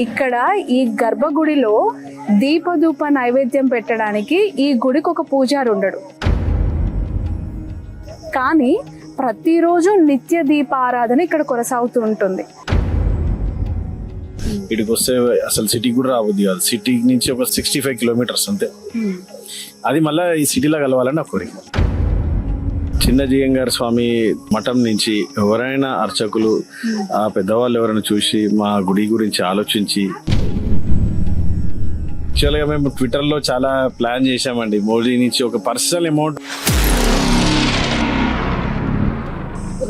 ఇక్కడ ఈ గర్భగుడిలో దీపధూప నైవేద్యం పెట్టడానికి ఈ గుడికి ఒక పూజారి ఉండడు, కానీ ప్రతిరోజు నిత్య దీపారాధన ఇక్కడ కొనసాగుతూ ఉంటుంది. ఇక్కడికి వస్తే అసలు సిటీకి కూడా రావద్దు కాదు, సిటీ నుంచి ఒక 65 కిలోమీటర్స్ అంతే. అది మళ్ళీ ఈ సిటీలో కలవాలని నా కోరిక. చిన్న జియంగార్ స్వామి మఠం నుంచి ఎవరైనా అర్చకులు ఆ పెద్దవాళ్ళు ఎవరైనా చూసి మా గుడి గురించి ఆలోచించి, యాక్చువల్గా మేము ట్విట్టర్లో చాలా ప్లాన్ చేశామండి. మోడీ నుంచి ఒక పర్సనల్ అమౌంట్.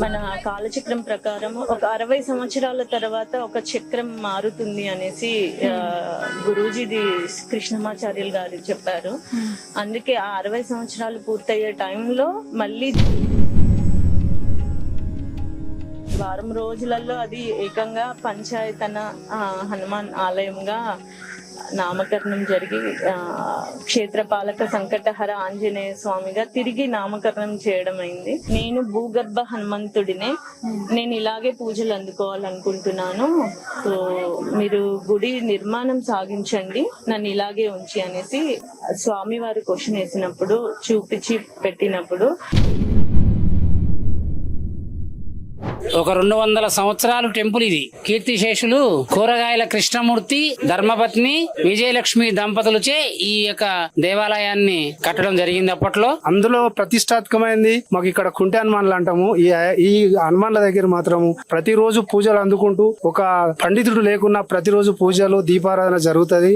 మన కాలచక్రం ప్రకారం ఒక 60 సంవత్సరాల తర్వాత ఒక చక్రం మారుతుంది అనేసి గురూజీది కృష్ణమాచార్యులు గారు చెప్పారు. అందుకే ఆ 60 సంవత్సరాలు పూర్తయ్యే టైంలో మళ్ళీ వారం రోజులలో అది ఏకంగా పంచాయతన హనుమాన్ ఆలయంగా నామకరణం జరిగి క్షేత్రపాలక సంకటహర ఆంజనేయ స్వామిగా తిరిగి నామకరణం చేయడం అయింది. నేను భూగర్భ హనుమంతుడినే, నేను ఇలాగే పూజలు అందుకోవాలనుకుంటున్నాను, సో మీరు గుడి నిర్మాణం సాగించండి, నన్ను ఇలాగే ఉంచి అనేసి స్వామివారు క్వశ్చన్ వేసినప్పుడు చూపించి పెట్టినప్పుడు ఒక 200 సంవత్సరాలు టెంపుల్ ఇది. కీర్తిశేషులు కూరగాయల కృష్ణమూర్తి ధర్మపత్ని విజయలక్ష్మి దంపతులచే ఈ యొక్క దేవాలయాన్ని కట్టడం జరిగింది అప్పట్లో. అందులో ప్రతిష్టాత్మకమైంది మాకు ఇక్కడ కుంటి హనుమాన్లు అంటాము. ఈ హనుమాన్ల దగ్గర మాత్రము ప్రతిరోజు పూజలు అందుకుంటూ ఒక పండితుడు లేకున్నా ప్రతిరోజు పూజలు దీపారాధన జరుగుతుంది.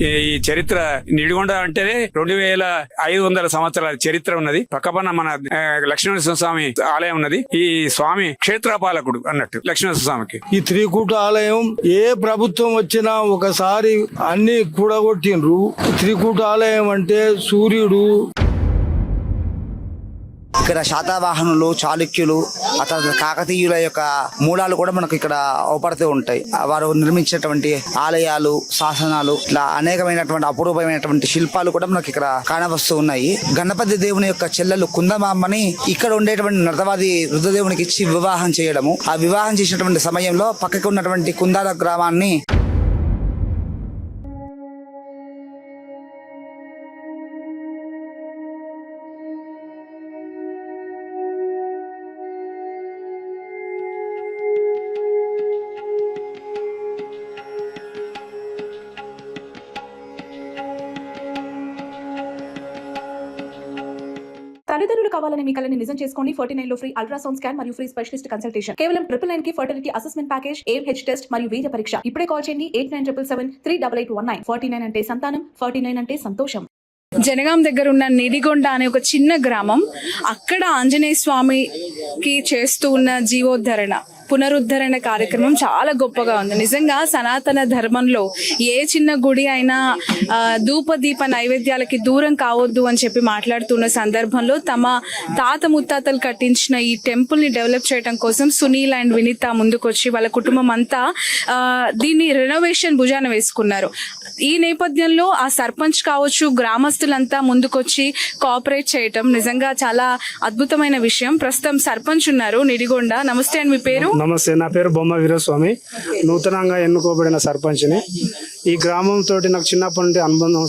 ఈ చరిత్ర నిడిగొండ అంటేనే 2500 సంవత్సరాల చరిత్ర ఉన్నది. పక్కపన్న మన లక్ష్మీనరసింహ స్వామి ఆలయం ఉన్నది. ఈ స్వామి క్షేత్రపాలకుడు అన్నట్టు లక్ష్మీనరసింహ స్వామికి. ఈ త్రికూట ఆలయం ఏ ప్రభుత్వం వచ్చినా ఒకసారి అన్ని కూడగొట్టిండ్రు. త్రికూట ఆలయం అంటే సూర్యుడు. ఇక్కడ శాతవాహనులు, చాళుక్యులు, అతని కాకతీయుల యొక్క మూలాలు కూడా మనకు ఇక్కడ అవపడుతూ ఉంటాయి. వారు నిర్మించినటువంటి ఆలయాలు, శాసనాలు, ఇట్లా అనేకమైనటువంటి అపూర్వమైనటువంటి శిల్పాలు కూడా మనకి ఇక్కడ కానవస్తూ ఉన్నాయి. గణపతి దేవుని యొక్క చెల్లెలు కుందమామ్మని ఇక్కడ ఉండేటువంటి నర్తవాది రుద్రదేవునికి ఇచ్చి వివాహం చేయడము. ఆ వివాహం చేసినటువంటి సమయంలో పక్కకి ఉన్నటువంటి కుందాల గ్రామాన్ని తల్లిదండ్రులు కావాలని మీ కలని నిజం చేసుకోండి. 49 లో ఫ్రీ అల్ట్రాసౌండ్ స్కాన్ మరియు ఫ్రీ స్పెషలిస్ట్ కన్సల్టేషన్. కేవలం 999 కి fertility assessment package, AMH test మరియు వీర్య పరీక్ష. ఇప్పుడే కాల్ చేయండి 8977738819. 49 అంటే సంతానం, 49 అంటే సంతోషం. జనగాం దగ్గర ఉన్న నిడిగొండ అనే ఒక చిన్న గ్రామం, అక్కడ ఆంజనేయ స్వామికి చేస్తూ ఉన్న జీవోద్ధరణ పునరుద్ధరణ కార్యక్రమం చాలా గొప్పగా ఉంది. నిజంగా సనాతన ధర్మంలో ఏ చిన్న గుడి అయినా ధూపదీప నైవేద్యాలకి దూరం కావద్దు అని చెప్పి మాట్లాడుతున్న సందర్భంలో తమ తాత ముత్తాతలు కట్టించిన ఈ టెంపుల్ ని డెవలప్ చేయడం కోసం సునీల్ అండ్ వినీత ముందుకొచ్చి వాళ్ళ కుటుంబం అంతా దీన్ని రెనోవేషన్ భుజాన వేసుకున్నారు. ఈ నేపథ్యంలో ఆ సర్పంచ్ కావచ్చు, గ్రామస్తులంతా ముందుకొచ్చి కోఆపరేట్ చేయటం నిజంగా చాలా అద్భుతమైన విషయం. ప్రస్తుతం సర్పంచ్ ఉన్నారు నిడిగొండ. నమస్తే అండి, మీ పేరు? నమస్తే, నా పేరు బొమ్మ వీరస్వామి, నూతనంగా ఎన్నుకోబడిన సర్పంచ్ని. ఈ గ్రామంతో నాకు చిన్నప్పటి నుండి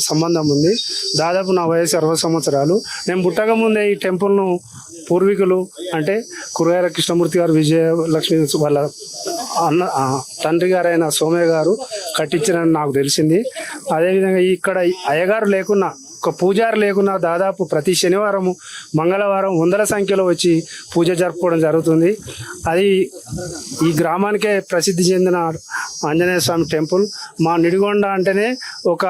సంబంధం ఉంది. దాదాపు నా వయసు 60 సంవత్సరాలు. నేను పుట్టక ముందే ఈ టెంపుల్ను పూర్వీకులు అంటే కూరగాయల కృష్ణమూర్తి గారు, విజయలక్ష్మి వాళ్ళ తండ్రి గారైన సోమయ్య గారు కట్టించారని నాకు తెలిసింది. అదేవిధంగా ఇక్కడ అయ్యగారు లేకున్నా, ఒక పూజారి లేకున్నా దాదాపు ప్రతి శనివారము, మంగళవారం 100ల సంఖ్యలో వచ్చి పూజ జరుపుకోవడం జరుగుతుంది. అది ఈ గ్రామానికే ప్రసిద్ధి చెందిన ఆంజనేయ స్వామి టెంపుల్. మా నిడిగొండ అంటేనే ఒక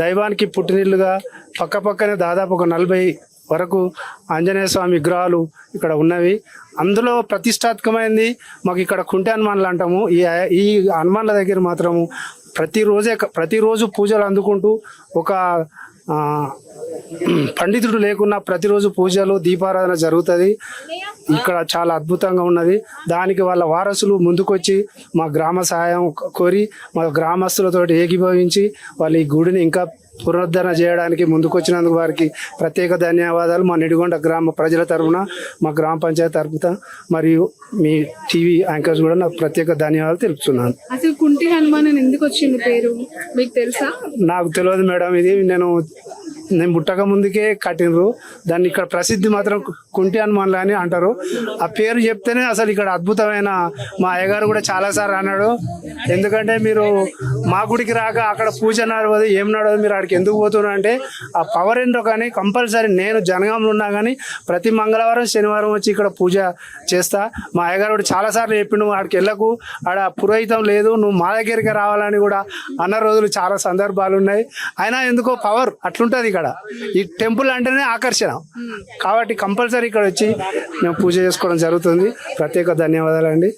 దైవానికి పుట్టినిల్లుగా పక్కపక్కనే దాదాపు ఒక 40 వరకు ఆంజనేయ స్వామి విగ్రహాలు ఇక్కడ ఉన్నవి. అందులో ప్రతిష్టాత్మకమైంది మాకు ఇక్కడ కుంటి హనుమాన్లు అంటాము. ఈ హనుమాన్ల దగ్గర మాత్రము ప్రతిరోజు పూజలు అందుకుంటూ ఒక పండితుడు లేకున్నా ప్రతిరోజు పూజలు దీపారాధన జరుగుతుంది. ఇక్కడ చాలా అద్భుతంగా ఉన్నది. దానికి వాళ్ళ వారసులు ముందుకొచ్చి మా గ్రామ సహాయం కోరి మా గ్రామస్తులతో ఏకీభవించి వాళ్ళు ఈ గుడిని ఇంకా పునరుద్ధరణ చేయడానికి ముందుకొచ్చినందుకు వారికి ప్రత్యేక ధన్యవాదాలు. మా నిడిగొండ గ్రామ ప్రజల తరఫున, మా గ్రామ పంచాయతీ తరఫున మరియు మీ టీవీ యాంకర్స్ కూడా నాకు ప్రత్యేక ధన్యవాదాలు తెలుపుతున్నాను. అసలు కుంటి హనుమాన్ అని ఎందుకు వచ్చింది పేరు మీకు తెలుసా? నాకు తెలియదు మేడం, ఇది నేను పుట్టక ముందుకే కట్టినరు దాన్ని. ఇక్కడ ప్రసిద్ధి మాత్రం కుంటి హనుమాన్లు అని అంటారు. ఆ పేరు చెప్తేనే అసలు ఇక్కడ అద్భుతమైన, మా అయ్యగారు కూడా చాలాసార్లు అన్నాడు, ఎందుకంటే మీరు మా గుడికి రాక అక్కడ పూజ నడవదు, ఏం నడవదు, మీరు అక్కడికి ఎందుకు పోతున్నారు అంటే ఆ పవర్ ఏంటో. కానీ కంపల్సరీ నేను జనగాంలో ఉన్నా కానీ ప్రతి మంగళవారం శనివారం వచ్చి ఇక్కడ పూజ చేస్తా. మా అయ్యగారు కూడా చాలాసార్లు చెప్పిండు, నువ్వు ఆడికి వెళ్ళకు, ఆడ పురోహితం లేదు, నువ్వు మా దగ్గరికి రావాలని కూడా అన్న రోజులు చాలా సందర్భాలు ఉన్నాయి. అయినా ఎందుకో పవర్ అట్లుంటుంది ఇక్కడ. ఈ టెంపుల్ అంటేనే ఆకర్షణ కాబట్టి కంపల్సరీ ఇక్కడ వచ్చి మేము పూజ చేసుకోవడం జరుగుతుంది. ప్రత్యేక ధన్యవాదాలు అండి.